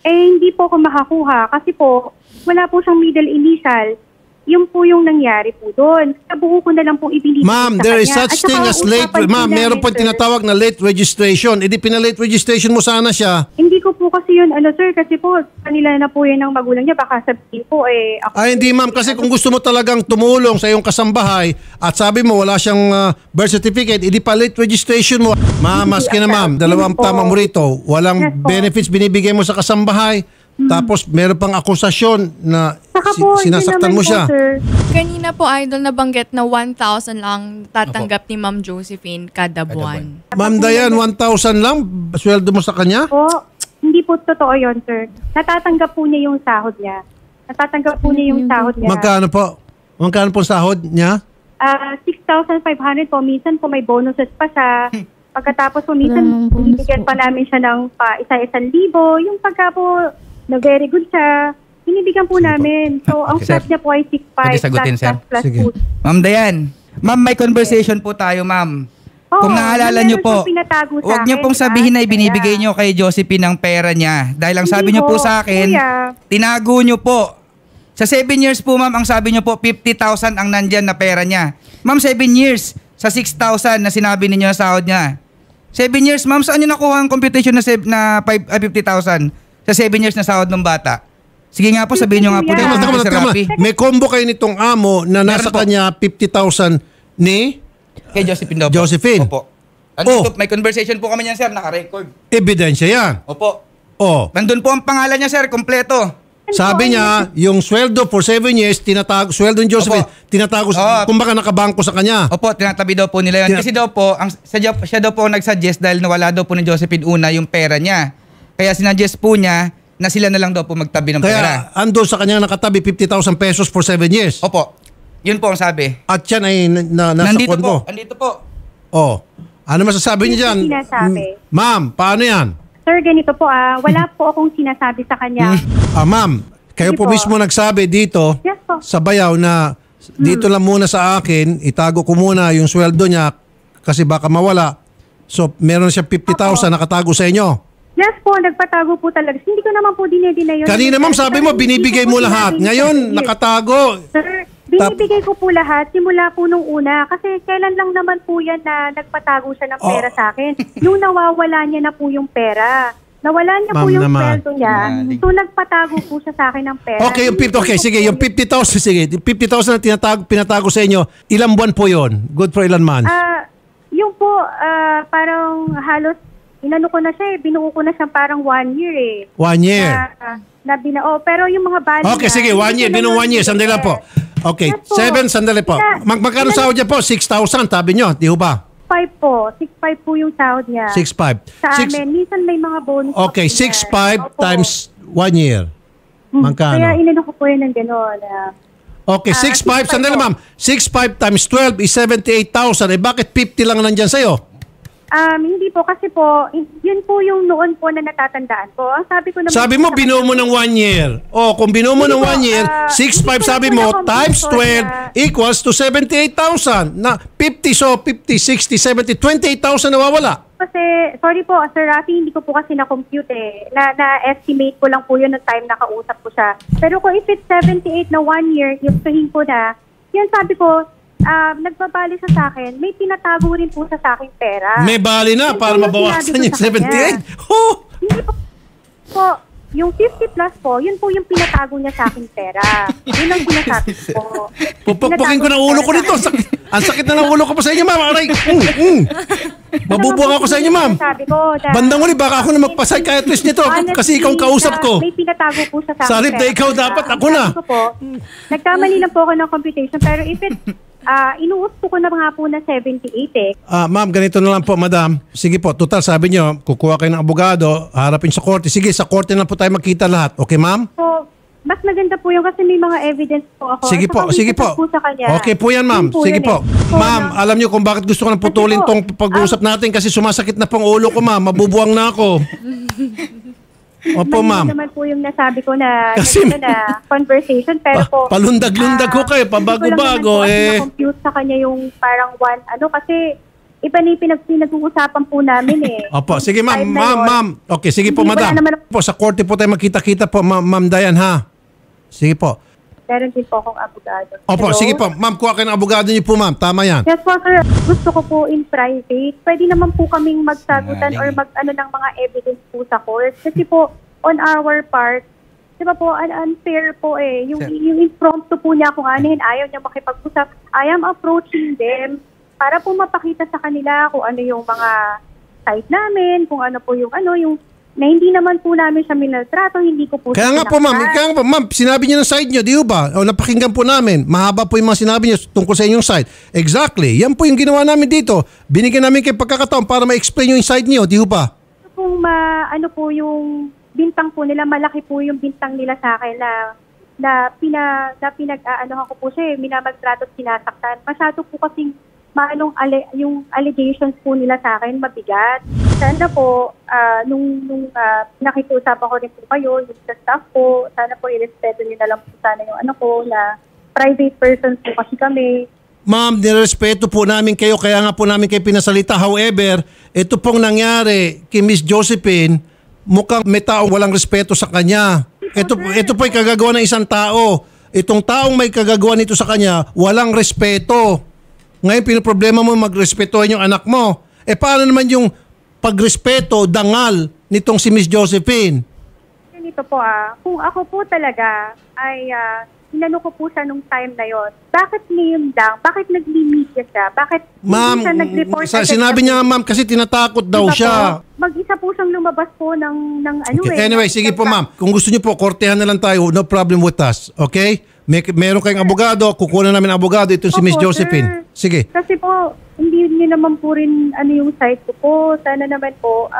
S7: hindi po ako makakuha kasi po, wala po siyang middle initial. Yung po yung nangyari po doon. Kabuo ko na lang po ibinibigay
S3: Ma'am,
S7: sa
S3: there
S7: kanya.
S3: is such
S7: At saka
S3: thing as late.
S7: usapan po
S3: Ma'am, meron
S7: namin,
S3: po
S7: sir.
S3: tinatawag na late registration. Pinalate registration mo sana siya.
S7: Hindi ko po kasi yun, sir, kasi po, kanila na po yun ng magulang niya. Baka sabihin po, ako.
S3: Hindi ma'am, kasi kung gusto mo talagang tumulong sa iyong kasambahay at sabi mo wala siyang birth certificate, pa late registration mo. Ma'am, maski na ma'am, dalawang tama mo rito. Walang benefits binibigay mo sa kasambahay. Tapos meron pang akusasyon na sinasaktan mo siya.
S2: Kanina po, Idol, nabanggit na 1,000 lang tatanggap ni Ma'am Josephine kada buwan.
S3: Ma'am Dayan, 1,000 lang sweldo mo sa kanya?
S7: Hindi po totoo yun, sir. Natatanggap po niya yung sahod niya.
S3: Magkano po? Magkano po sahod niya?
S7: 6,500 po. Minsan po may bonuses pa siya. Pagkatapos po, minsan binibigyan pa namin siya ng isa-1,000. Yung pagka po na very good siya, binibigyan po namin. So, ang
S5: Okay,
S7: flat niya po ay 6,500
S5: Pwede sagutin, sir?
S7: plus
S3: Sige.
S7: food.
S5: Ma'am Dayan, ma'am, may conversation po tayo, ma'am. Kung naalala niyo po, huwag niyo pong sabihin na ibinibigay niyo kay Josephine ang pera niya. Dahil ang sabi niyo po sa akin, tinago niyo po. Sa 7 years po, ma'am, ang sabi niyo po, 50,000 ang nandyan na pera niya. Ma'am, 7 years sa 6,000 na sinabi niyo na sahod niya. 7 years, ma'am, saan niyo nakuha ang computation na 50,000 sa 7 years na sahod ng bata? Sige nga po, sabihin niyo nga po.
S3: Tama. May combo kayo nitong amo na nasa kanya 50,000 ni
S5: Kay Josephine daw po.
S3: Josephine.
S5: Opo. Andito, may conversation po kami niyan, sir, naka-record.
S3: Ebidensya yan.
S5: Opo.
S3: Nandun
S5: po ang pangalan niya, sir, kompleto.
S3: Sabi niya, yung sweldo for 7 years, tinatago, sweldo ni Josephine, tinatago, kumbaga nakabangko sa kanya.
S5: Opo, tinatabi daw po nila yun. Kasi daw po, siya daw po ang nag-suggest dahil nawala daw po ni Josephine una yung pera niya. Kaya sinuggest po niya na sila na lang daw po magtabi ng pera.
S3: Kaya ando sa kanya nakatabi 50,000 pesos for 7 years.
S5: Opo. Yun po ang sabi.
S3: At yan ay nasa
S5: Nandito
S3: konbo.
S5: po. Andito po.
S3: Ano masasabi niyo dyan?
S7: Sinasabi.
S3: Ma'am, paano yan?
S7: Sir, ganito po wala po akong sinasabi sa kanya.
S3: Ma'am, kayo po mismo nagsabi dito sa bayaw na dito lang muna sa akin, itago ko muna yung sweldo niya kasi baka mawala. So, meron siya 50,000 nakatago sa inyo.
S7: Yes po, nagpatago po talaga. Hindi ko naman po dinedeny yun.
S3: Kanina ma'am, sabi mo, binibigay mo lahat. Ngayon, nakatago.
S7: Sir, Binibigay ko po lahat simula po nung una. Kasi kailan lang naman po yan na nagpatago siya ng pera sa akin. Yung nawawala niya na po yung pera. Nawala niya po
S3: Ma'am
S7: yung
S3: naman.
S7: sweldo niya. So nagpatago po siya sa akin ng pera.
S3: Okay, sige, yung 50,000, sige. Yung 50,000 na pinatago sa inyo, ilang buwan po yon? Good for ilan months?
S7: Yung po, parang halos, inano ko na siya binuo ko na siya parang 1 year
S3: 1 year.
S7: Pero yung mga bali
S3: Okay, sige, 1 year. Binong 1 year. Sandali lang po. Okay,
S7: Yes po.
S3: 7, sandali po. Magkano sahod niya po? 6,000, sabi niyo. Di ho ba?
S7: 6.5 po. 6.5 po yung sahod niya.
S3: 6,500.
S7: Sa amin. Minsan may mga bonus.
S3: Okay, 6,500 times 1 year. Magkano?
S7: Kaya inano ko po yun ng gano'n.
S3: Okay, 6,500. Sandali ma'am. 6,500 times 12 is 78,000. Eh bakit 50 lang nandyan sa'yo?
S7: Hindi po. Kasi po, yun po yung noon po na natatandaan ko. Ang sabi ko naman...
S3: Sabi mo, binuo mo ng 1 year. O, kung binuo mo ng 1 year, 6,500 sabi mo, times 12 equals to 78,000. Na 50, so 50, 60, 70, 28,000 nawawala.
S7: Kasi, sorry po, Sir Rafi, hindi ko po kasi na-compute Na-estimate ko lang po yun ng time na kausap ko siya. Pero kung if it's 78 na 1 year, yustuhin ko na, yan sabi ko, nagbabali siya sa akin, may tinatago rin po sa aking pera.
S3: May bali na para mabawasan yung 78. Oh!
S7: Hindi po, yung 50 plus po, yun po yung pinatago niya sa aking pera. Yun ang sinasabi ko.
S3: Pupukpukin ko ng ulo ko nito. Ang sakit na ng ulo ko pa sa inyo, ma'am. Aray. Mabubuang ako sa inyo, ma'am. Bandang uli, baka ako na magpa-psychiatrist nito kasi ikaw ang kausap ko.
S7: May pinatago po siya sa aking
S3: Sa halip na ikaw dapat, ako na.
S7: Nagkamali lang po ako ng computation, pero if it inuusto ko na nga po na 78
S3: Ma'am, ganito na lang po, madam. Sige po, total sabi nyo, kukuha kayo ng abogado, harapin sa korte. Sige, sa korte na po tayo magkita lahat. Okay, ma'am?
S7: So, mas maganda po yung kasi may mga evidence po ako.
S3: Sige po, sige po.
S7: Sa kanya.
S3: Okay po yan, ma'am. Sige po. Ma'am, alam nyo kung bakit gusto ko nang putulin tong pag-uusap natin kasi sumasakit na pong ulo ko, ma'am. Mabubuang na ako. Opo, ma'am.
S7: Naman po yung nasabi ko na,
S3: Kasi,
S7: na conversation, pero po...
S3: Palundag-lundag ko kayo, pabago-bago.
S7: Na-compute sa kanya yung parang kasi iba na yung pinag-uusapan po namin
S3: Opo, sige ma'am. Okay, sige po, madam. Po, sa korte po tayo magkita-kita po, ma'am Dayan, ha? Sige po.
S7: Meron din po akong abogado.
S3: Opo, sige po. Ma'am, kuha kayo ng abogado niyo po, ma'am. Tama yan.
S7: Yes po, sir. Gusto ko po in private. Pwede naman po kaming magsagutan or mag-ano ng mga evidence po sa court. Kasi po, on our part, di ba po, unfair po Yung impromptu po niya kung anuhin, ayaw niya makipag-usap. I am approaching them para po mapakita sa kanila kung ano yung mga site namin, kung ano po yung na hindi naman po namin siya minaltrato, hindi ko po
S3: Kaya nga po, ma'am, sinabi niyo ng side niyo, di ba? O napakinggan po namin. Mahaba po yung mga sinabi niyo tungkol sa inyong side. Exactly. Yan po yung ginawa namin dito. Binigyan namin kayo pagkakataon para ma-explain yung side niyo, di ba?
S7: Kung po yung bintang po nila, malaki po yung bintang nila sa akin na pinag-aanohan ko po siya, minamagtrato at sinasaktan. Masyado po kasing yung allegations po nila sa akin mabigat. Sana po, nung nakikiusapan ko rin po kayo, yung sa staff po, sana po i-respeto nyo na lang po sana yung na private persons po kasi kami.
S3: Ma'am, nirespeto po namin kayo, kaya nga po namin kayo pinasalita. However, ito pong nangyari kay Miss Josephine, mukhang may taong walang respeto sa kanya. Ito po ay kagagawa ng isang tao. Itong taong may kagagawa nito sa kanya, walang respeto. Ngayon, pinoproblema mo magrespetuhin yung anak mo. Paano naman yung pagrespeto, dangal nitong si Miss Josephine?
S7: Ganito po kung ako po talaga ay inano ko po siya nung time na yon. Bakit ngayon lang? Bakit nag-media siya? Bakit hindi siya nag-report?
S3: Sinabi niya, ma'am, kasi tinatakot daw siya.
S7: Mag-isa po siyang lumabas po ng
S3: Okay. Anyway, sige po, ma'am. Kung gusto niyo po, kortehan na lang tayo. No problem with us. Okay? Meron kayong abogado, kukuha namin ang abogado. Itong si Miss Josephine.
S7: Sir.
S3: Sige.
S7: Kasi po, hindi niyo naman po rin yung site ko po. Sana naman po,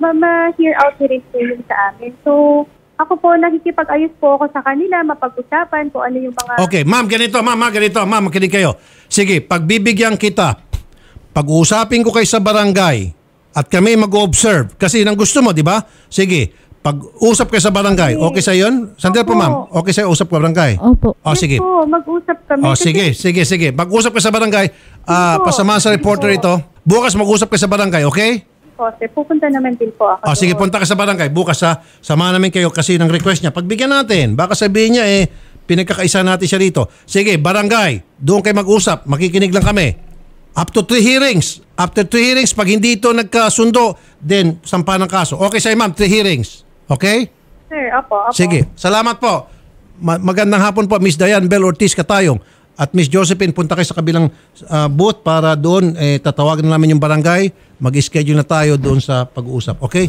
S7: ma-hear out rin po yun sa amin. So, ako po, nakikipag-ayos po ako sa kanila, mapag-usapan kung ano yung mga...
S3: Okay, ma'am, ganito. Ma'am, makinig kayo. Sige, pagbibigyan kita, pag-uusapin ko kayo sa barangay at kami mag-observe. Kasi yun ang gusto mo, di ba? Sige, pag-usap kayo sa barangay. Okay sa yun? Sandali po, ma'am. Okay sa'yo, usap ko barangay?
S4: Opo.
S3: Sige.
S7: Yes po, mag-usap kami.
S3: Sige. Pag-usap kayo sa barangay, pasama sa reporter ito. Bukas mag-usap kayo sa barangay, okay?
S7: Po, sir. Pupunta naman din po ako.
S3: Sige, punta ka sa barangay. Bukas samahan namin kayo kasi ng request niya. Pagbigyan natin. Baka sabihin niya pinagkakaisa natin siya dito. Sige, barangay, doon kayo mag-usap. Makikinig lang kami. Up to 3 hearings. After 3 hearings, pag hindi ito nagkasundo, then sampa ng kaso. Okay sa'yo, ma'am, 3 hearings. Okay?
S7: Sir, opo.
S3: Sige, salamat po. Magandang hapon po, Miss Diane Bel Ortiz Katayong. At Miss Josephine, punta kayo sa kabilang booth para doon tatawagan namin yung barangay. Mag-schedule na tayo doon sa pag-uusap. Okay?